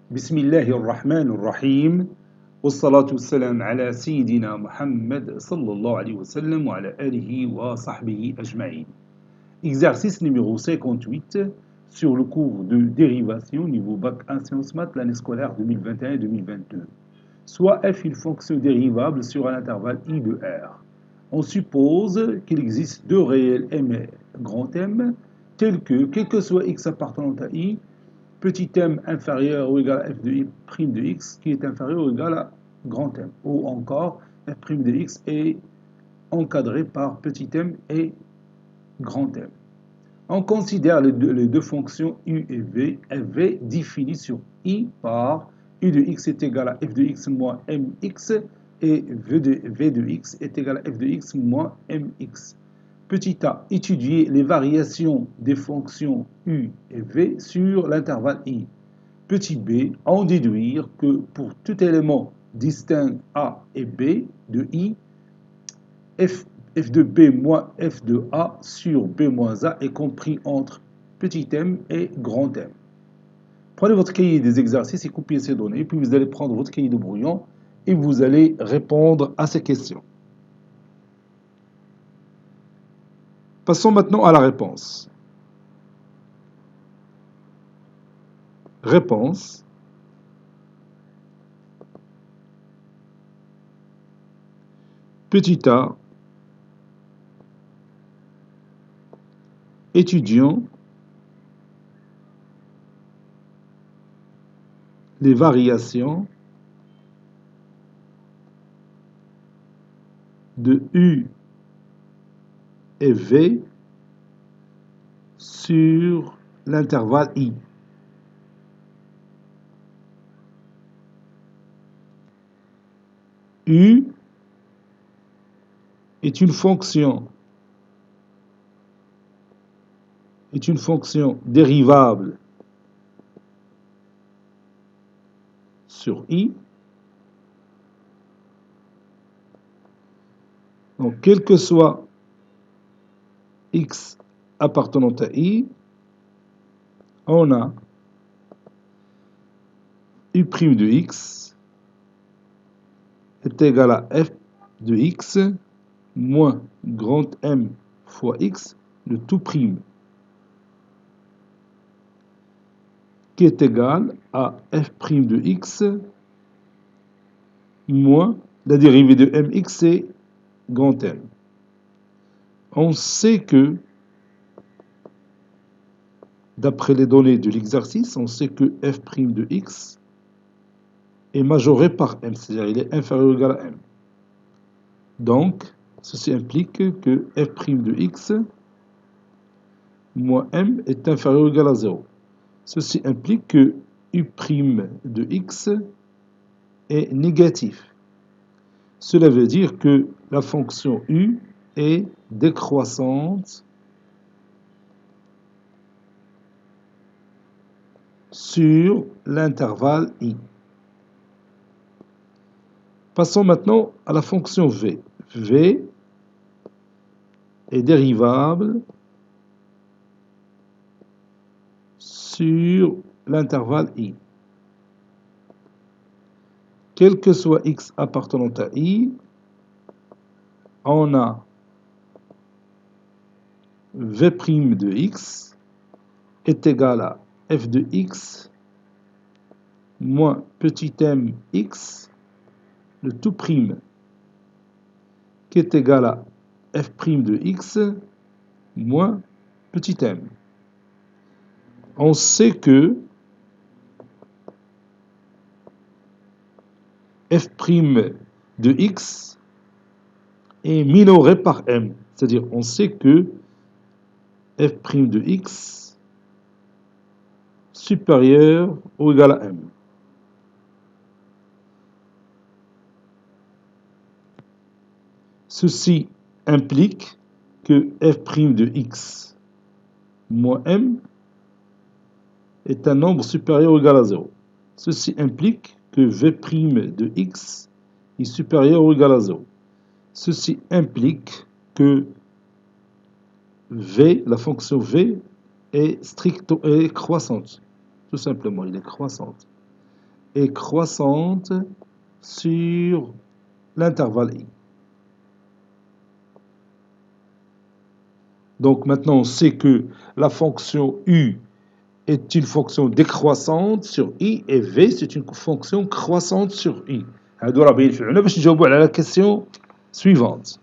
بسم الله الرحمن الرحيم والصلاة والسلام على سيدنا محمد صلى الله عليه وسلم وعلى آله وصحبه أجمعين. Exercice numéro 58 sur le cours de dérivation niveau bac 1 sciences maths l'année scolaire 2021-2022. Soit f une fonction dérivable sur un intervalle i de r. On suppose qu'il existe deux réels m et grand M tels que, quel que soit x appartenant à i, petit m inférieur ou égal à f de i' de x qui est inférieur ou égal à grand M. Ou encore f' de x est encadré par petit m et grand M. On considère les deux fonctions u et v. v définies sur i par u de x est égal à f de x moins mx et v de x est égal à f de x moins mx. Petit a, étudier les variations des fonctions u et v sur l'intervalle i. Petit b, en déduire que pour tout élément distinct a et b de i, f de b moins f de a sur b moins a est compris entre petit m et grand M. Prenez votre cahier des exercices et copiez ces données, puis vous allez prendre votre cahier de brouillon et vous allez répondre à ces questions. Passons maintenant à la réponse. Réponse. Petit a, étudiant les variations de u et v sur l'intervalle i. U est une fonction dérivable sur i. Donc, quel que soit x appartenant à i, on a u' de x est égal à f de x moins grand M fois x de tout prime, qui est égal à f' de x moins la dérivée de mx et grand M. On sait que, d'après les données de l'exercice, on sait que f' de x est majoré par m, c'est-à-dire il est inférieur ou égal à m. Donc, ceci implique que f' de x moins m est inférieur ou égal à 0. Ceci implique que u' de x est négatif. Cela veut dire que la fonction u est décroissante sur l'intervalle i. Passons maintenant à la fonction v. v est dérivable sur l'intervalle i. Quel que soit x appartenant à i, on a v' de x est égal à f de x moins petit m x de tout prime, qui est égal à f' de x moins petit m. On sait que f' de x est minoré par m. C'est-à-dire, on sait que f' de x supérieur ou égal à m. Ceci implique que f' de x moins m est un nombre supérieur ou égal à 0. Ceci implique que v' de x est supérieur ou égal à 0. Ceci implique que v, la fonction v, est croissante. Tout simplement, il est croissante. est croissante sur l'intervalle I. Donc maintenant, on sait que la fonction U est une fonction décroissante sur I et V, c'est une fonction croissante sur I. هادو راه باين فعلنا باش نجاوبوا على la question suivante.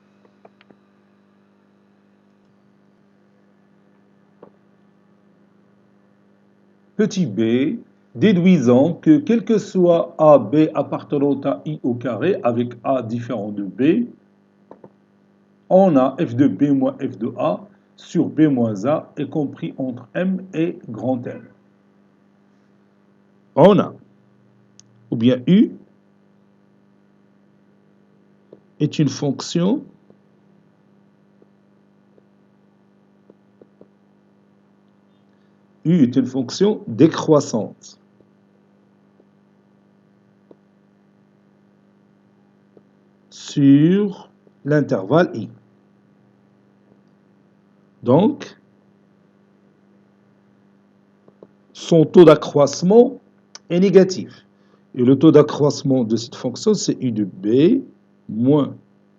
Petit b, déduisant que quel que soit AB appartenant à I au carré avec A différent de B, on a f de B moins f de A sur B moins A est compris entre M et grand M. On a, ou bien U est une fonction U est une fonction décroissante sur l'intervalle I. Donc, son taux d'accroissement est négatif. Et le taux d'accroissement de cette fonction, c'est U de B moins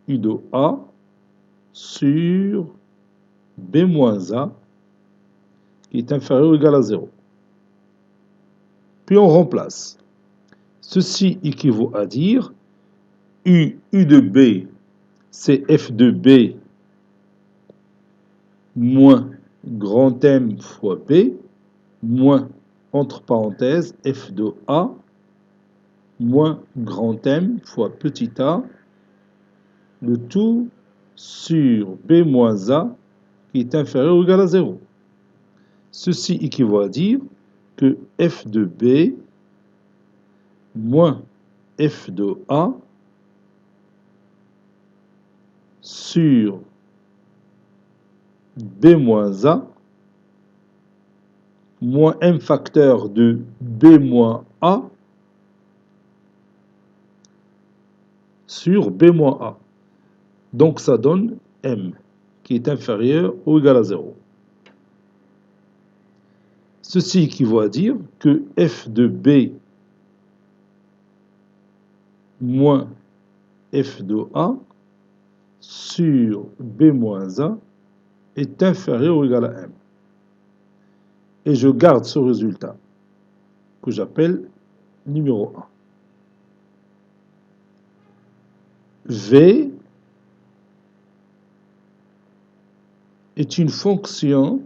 U de A sur B moins A qui est inférieur ou égal à 0. Puis on remplace. Ceci équivaut à dire U de B, c'est F de B moins grand M fois B, moins, entre parenthèses, F de A, moins grand M fois petit a, le tout sur B moins A, qui est inférieur ou égal à 0. Ceci équivaut à dire que F de B moins F de A sur B moins A moins M facteur de B moins A sur B moins A. Donc ça donne M qui est inférieur ou égal à 0. Ceci équivaut à dire que F de B moins F de A sur B moins A est inférieur ou égal à M. Et je garde ce résultat que j'appelle numéro 1. V est une fonction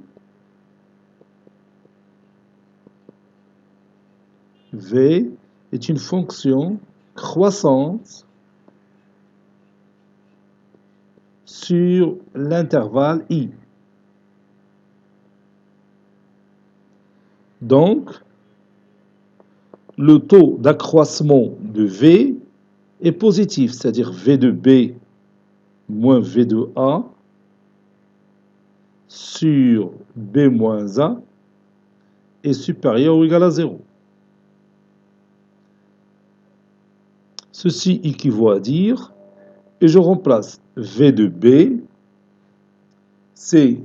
croissante sur l'intervalle I. Donc, le taux d'accroissement de V est positif, c'est-à-dire V de B moins V de A sur B moins A est supérieur ou égal à 0. Ceci équivaut à dire, et je remplace V de B, c'est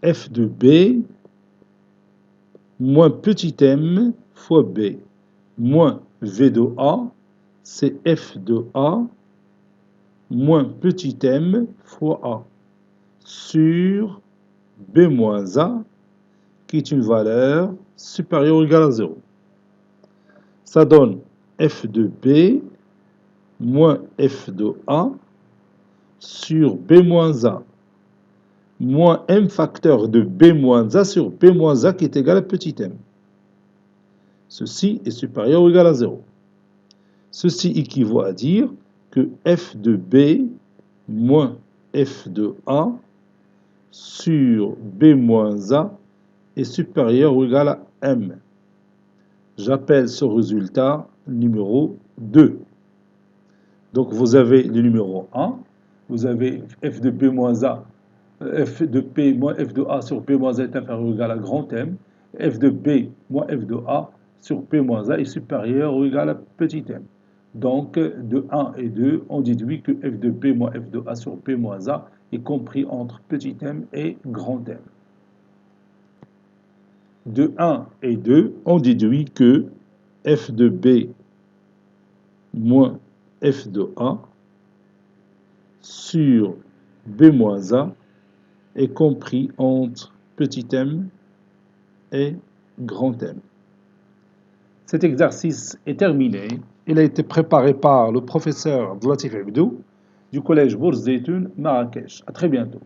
F de B moins petit m fois B, moins V de A, c'est F de A moins petit m fois A, sur B moins A, qui est une valeur supérieure ou égale à 0. Ça donne F de B moins F de A sur B moins A moins M facteur de B moins A sur B moins A qui est égal à petit m. Ceci est supérieur ou égal à 0. Ceci équivaut à dire que F de B moins F de A sur B moins A est supérieur ou égal à M. J'appelle ce résultat numéro 2. Donc vous avez le numéro 1, vous avez F de B moins A, F de P moins F de A sur P moins A est inférieur ou égal à grand M, F de B moins F de A sur P moins A est supérieur ou égal à petit m. Donc de 1 et 2, on déduit que F de B moins F de A sur P moins A est compris entre petit m et grand M. De 1 et 2, on déduit que f de B moins f de A sur B moins A est compris entre petit m et grand M. Cet exercice est terminé. Il a été préparé par le professeur Abdelatif Abdou du collège Bourz Zeytoun, Marrakech. À très bientôt.